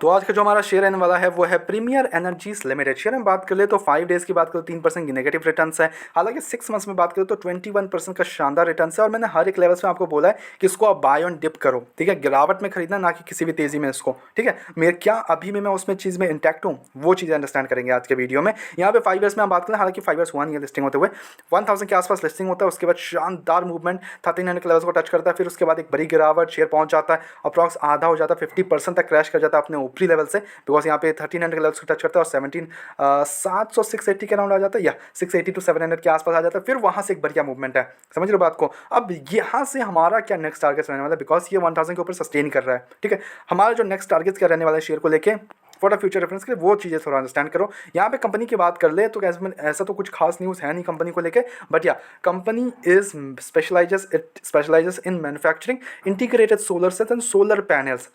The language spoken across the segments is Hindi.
तो आज का जो हमारा शेयर रहने वाला है वो है प्रीमियर एनर्जीज लिमिटेड। शेयर में बात कर ले तो 5 डेज की बात करो 3% की नेगेटिव रिटर्न्स है। हालांकि 6 मंथ्स में बात करें तो 21% का शानदार रिटर्न्स है। और मैंने हर एक लेवल्स में आपको बोला है कि इसको आप बाय ऑन डिप करो, ठीक है, गिरावट में खरीदना, ना कि किसी भी तेजी में इसको, ठीक है। मेरे क्या अभी में मैं उसमें चीज़ में इंटैक्ट हूँ, वो चीज़ें अंडरस्टैंड करेंगे आज के वीडियो में। यहाँ पे 5 ईयर्स में हम बात करें, हालांकि 5 ईयर्स 1 ईयर लिस्टिंग होते हुए 1000 के आसपास लिस्टिंग होता है। उसके बाद शानदार मूवमेंट 1300 के लेवल्स को टच करता है, फिर उसके बाद एक बड़ी गिरावट, शेयर पहुंच जाता है अप्रॉक्स आधा हो जाता है, 50% तक क्रैश कर जाता है अपने ऊपरी लेवल से, बिकॉज यहाँ पे 1300 के लेवल्स को टच करता है और 700 680 के अराउंड आ जाता है, या 680 to 700 के आसपास आ जाता है। फिर वहाँ से एक बढ़िया मूवमेंट है, समझ रहे हो बात को। अब यहाँ से हमारा क्या नेक्स्ट टारगेट रहने वाला है, बिकॉज ये 1000 के ऊपर सस्टेन कर रहा है, ठीक है। हमारा जो नेक्स्ट टारगेट क्या रहने वाला है शेयर को लेके फॉर द फ्यूचर रेफरेंस के लिए, वो चीज़ें थोड़ा अंडरस्टैंड करो। यहाँ पे कंपनी की बात कर ले तो ऐसा तो कुछ खास न्यूज़ है नहीं कंपनी को लेके, बट या company is specializes in manufacturing integrated solar cells and solar panels.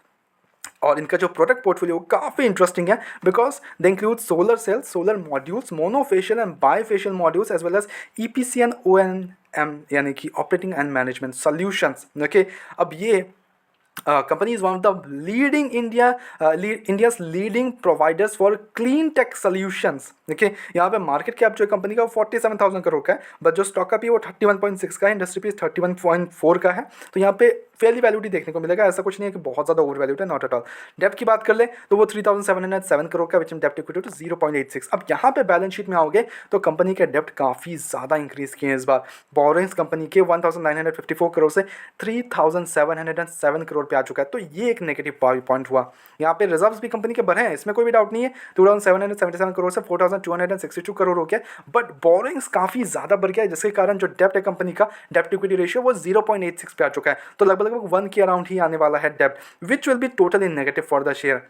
और इनका जो प्रोडक्ट पोर्टफोलियो काफ़ी इंटरेस्टिंग है, because they include solar cells, solar modules, monofacial and bifacial modules, as well as EPC and ONM यानी कि operating and management solutions. Okay, अब ये company is one of the leading India's leading providers for clean tech solutions। देखिए यहाँ पे मार्केट कैप जो है कंपनी का 47,000 करोड़ का है, बट जो स्टॉक का भी वो 31.6 का है, इंडस्ट्री पीस 31.4 का है। तो यहाँ पे फेयरली वैल्यूडी देखने को मिलेगा, ऐसा कुछ नहीं है कि बहुत ज़्यादा ओवर वैल्यूड है, नॉट एट ऑल। डेप्ट की बात कर ले तो वो 3,707 करोड़ का, विच में डेप्ट इक्विटी टू 0.86। अब यहाँ पे बैलेंस शीट में आओगे तो कंपनी के डेप्ट काफ़ी ज़्यादा इंक्रीज किए हैं इस बार। बोरोइंग्स कंपनी के 1,954 करोड़ से 3,707 करोड़ पे आ चुका है, तो ये एक नेगेटिव पॉइंट हुआ। यहाँ पे रिजर्व्स भी कंपनी के बढ़े हैं, इसमें कोई भी डाउट नहीं है, 2,777 करोड़ से 4,262 करोड़ हो गया, बट बोरोइंग्स काफ़ी ज़्यादा बढ़ गया है, जिसके कारण जो डेप्ट है कंपनी का, डेप्ट इक्विटी रेशियो वो 0.86 पे आ चुका है। तो लगभग 1 के अराउंड ही आने वाला है डेप्ट, which will be totally negative for the share.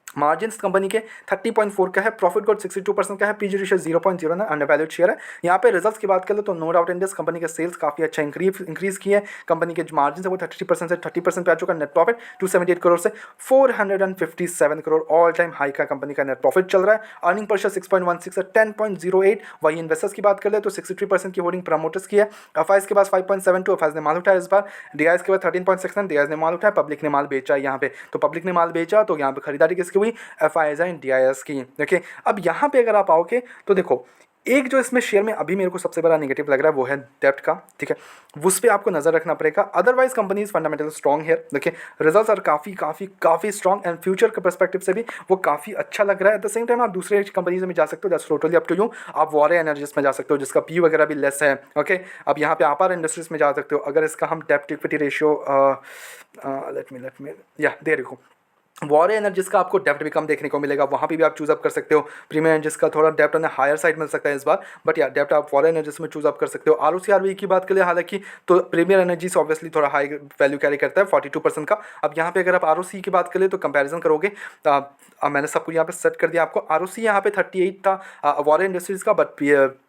Margins company के 30.4 का है, प्रॉफिट ग्रोथ 62% का है, पीजी रेशियो 0.09, अंडरवैल्यूड शेयर है। यहाँ पे रिजल्ट्स की बात करें तो no doubt in this company के सेल्स काफ़ी अच्छा इंक्रीज किए हैं। कंपनी के जो मार्जिन है वो 33% से 30% पे आ चुका है। नेट प्रॉफिट 278 करोड़ से 457 करोड़, ऑल टाइम हाई का कंपनी का नेट प्रॉफिट चल रहा है। अर्निंग पर शेयर 6.16 से 10.08। वही इन्वेस्टर्स की बात कर ले तो 63% की होल्डिंग प्रमोटर्स की है। एफआईएस के पास 5.72, एफआईएस ने माल उठाया इस बार। डीआईएस के बाद 13.69, डीआईएस ने माल उठाया, पब्लिक ने माल बेचा है यहाँ पे। तो पब्लिक ने माल बेचा तो यहाँ पे खरीदारी किसकी हुई, एफआईएस एंड डीआईएस की। देखिए अब यहाँ पे अगर आप आओगे तो देखो, एक जो इसमें शेयर में अभी मेरे को सबसे बड़ा नेगेटिव लग रहा है वो है डेप्ट का, ठीक है, उस पर आपको नजर रखना पड़ेगा। अदरवाइज कंपनी फंडामेंटल स्ट्रॉन्ग है। देखिए रिजल्ट्स आर काफ़ी स्ट्रॉन्ग एंड फ्यूचर के पर्सपेक्टिव से भी वो काफ़ी अच्छा लग रहा है। एट द सेम टाइम आप दूसरे कंपनीज में जा सकते हो, that's totally up to you. आप वॉरे एनर्जीज में जा सकते हो जिसका पी वगैरह भी लेस है। ओके, अब यहाँ पे आपार इंडस्ट्रीज में जा सकते हो। अगर इसका हम डेप्ट इक्विटी रेशियो लेट मी या there you go, Warre energies का आपको डेप्ट भी कम देखने को मिलेगा, वहाँ पे भी आप चूज अप कर सकते हो। प्रीमियर एनर्जीज का थोड़ा डेप्ट उन्हें हायर साइड मिल सकता है इस बार, बट या डेप्ट आप वॉरे एनर्जीज में चूज अप कर सकते हो। आरओसीआरवी की बात करें हालांकि तो प्रीमियर एनर्जीज ऑब्वियसली थोड़ा हाई वैल्यू कैरी करता है 42% का। अब यहाँ पे अगर आप आरओसी की बात करें तो कंपैरिजन करोगे, मैंने सब कुछ यहाँ पे सेट कर दिया आपको। आरओसी यहाँ पे 38 था वॉरे इंडस्ट्रीज का, बट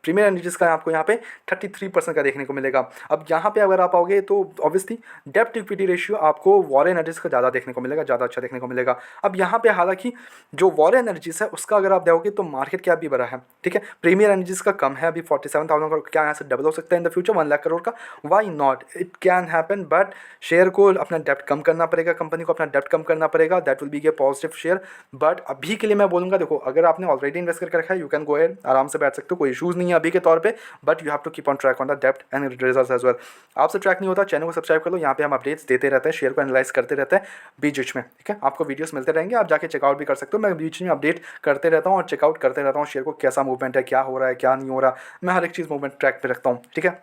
प्रीमियर एनर्जीज का आपको यहाँ पे 33% का देखने को मिलेगा। अब यहाँ पे अगर आप आओगे तो ऑब्वियसली डेप्ट इक्विटी रेशियो आपको वॉरे एनर्जीज का ज़्यादा देखने को मिलेगा, ज़्यादा अच्छा देखने को मिलेगा। अब यहाँ पे हालांकि जो वॉरे एनर्जीज है उसका अगर आप देखोगे तो मार्केट कैप भी बड़ा है, ठीक है। प्रीमियर एनर्जीज का कम है अभी 47,000 करोड़, क्या यहाँ से डबल हो सकता है in the future 1 lakh crore का, why not, it can happen. But share को अपना डेप्ट कम करना पड़ेगा, कंपनी को अपना डेप्ट कम करना पड़ेगा, that will be A positive share. But अभी के लिए मैं बोलूँगा देखो, अगर आपने ऑलरेडी इन्वेस्ट करके रखा है यू कैन गो एहेड, आराम से बैठ सकते हो, कोई इशूज़ नहीं है अभी के तौर पे, but you have to keep on track on the डेप्ट एंड रिजल्ट्स एज वेल। आपसे ट्रैक नहीं होता, चैनल को सब्सक्राइब कर लो, यहाँ पे हम अपडेट्स देते रहते हैं, शेयर को एनालाइज करते रहते हैं बीच में, ठीक है। आपको वीडियोस मिलते रहेंगे, आप जाके चेकआउट भी कर सकते हो। मैं बीच में अपडेट करते रहता हूँ और चेकआउट करते रहता हूँ शेयर को, कैसा मूवमेंट है, क्या हो रहा है, क्या नहीं हो रहा, मैं हर एक चीज़ मूवमेंट ट्रैक पे रखता हूँ, ठीक है।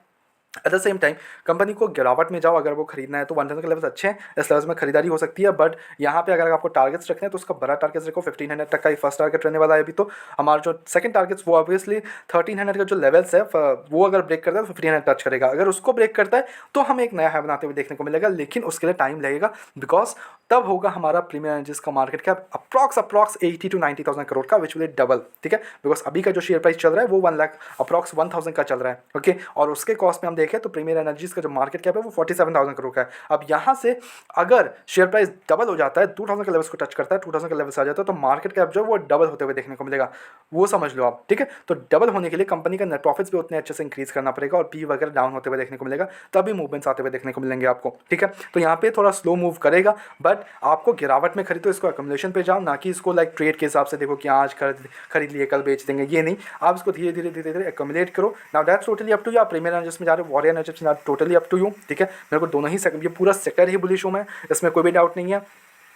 At the same time company को गिरावट में जाओ अगर वो खरीदना है तो 1000 के लेवल्स अच्छे हैं, इस लेवल्स में खरीदारी हो सकती है। बट यहाँ पे अगर आपको टारगेट्स रखने हैं तो उसका बड़ा टारगेट रखो, 1500 तक का ही फर्स्ट टारगेट रहने वाला है अभी। तो हमारा जो सेकंड टारगेट्स वो ऑब्वियसली 1300 का जो लेवल्स है वो अगर ब्रेक करता है तो 1500 टच करेगा। अगर उसको ब्रेक करता है तो हमें एक नया हाई बनाते हुए देखने को मिलेगा, लेकिन उसके लिए टाइम लगेगा, बिकॉज तब होगा हमारा प्रीमियर एनर्जीज का market cap approx 80 to 90,000 crore का, विच विल डबल, ठीक है। बिकॉज अभी का जो शेयर प्राइस चल रहा है वो 1 लाख अप्रॉक्स 1000 का चल रहा है, ओके। और उसके कॉस्ट में हम देखें तो प्रीमियर एनर्जीज का जो मार्केट कैप है वो 47,000 करोड़ का है। अब यहाँ से अगर शेयर प्राइस डबल हो जाता है, 2000 के लेवल्स को टच करता है, 2000 के लेवल्स आ जाता है, तो मार्केट कैप जो है वो डबल होते हुए देखने को मिलेगा, वो समझ लो आप, ठीक है। तो डबल होने के लिए कंपनी का नेट प्रॉफिट्स भी उतने अच्छे से इंक्रीज करना पड़ेगा और पी वगैरह डाउन होते हुए देखने को मिलेगा, तभी मूवमेंट्स आते हुए देखने को मिलेंगे आपको, ठीक है। तो यहाँ पे थोड़ा स्लो मूव करेगा, बट आपको गिरावट में खरीदो, इसको अकमुलेशन पे जाओ, ना कि इसको लाइक ट्रेड के हिसाब से देखो कि आज खरीद लिए कल बेच देंगे, ये नहीं। आप इसको धीरे धीरे अकमुलेट करो। Now that's totally up to you. आप प्रीमियर एनर्जीज में जा रहे हो, वॉरियर एनर्जीज में जा रहे हो, टोटली अप टू यू, ठीक है। मेरे को दोनों ही ये पूरा सेक्टर ही बुलिश हूँ मैं, इसमें कोई भी डाउट नहीं है।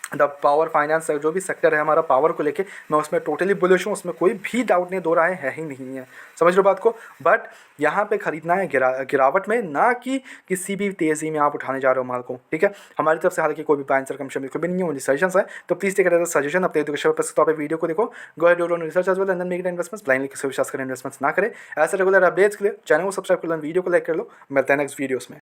द पावर फाइनेंस जो भी सेक्टर है हमारा पावर को लेके, मैं उसमें टोटली बुलिश हूँ, उसमें कोई भी डाउट नहीं, दो राय है ही नहीं है, समझ लो बात को। बट यहाँ पे खरीदना है गिरावट में, ना कि किसी भी तेज़ी में आप उठाने जा रहे हो माल को, ठीक है। हमारी तरफ से हालांकि कोई भी बाइंग सरकमशन बिल्कुल भी नहीं है, ओनली सजेशंस है। तो प्लीज़ टेक इट सजेशन, अपने एजुकेशन पर्पस के तौर पे वीडियो को देखो, go ahead do research as well and then make investments. Blindly किसी विश्वास करें इन्वेस्टमेंट्स ना करें। ऐसे रेगुलर अपडेट्स के लिए चैनल को सब्सक्राइब कर लो, वीडियो को लाइक कर लो। मिलते हैं नेक्स्ट वीडियोस में।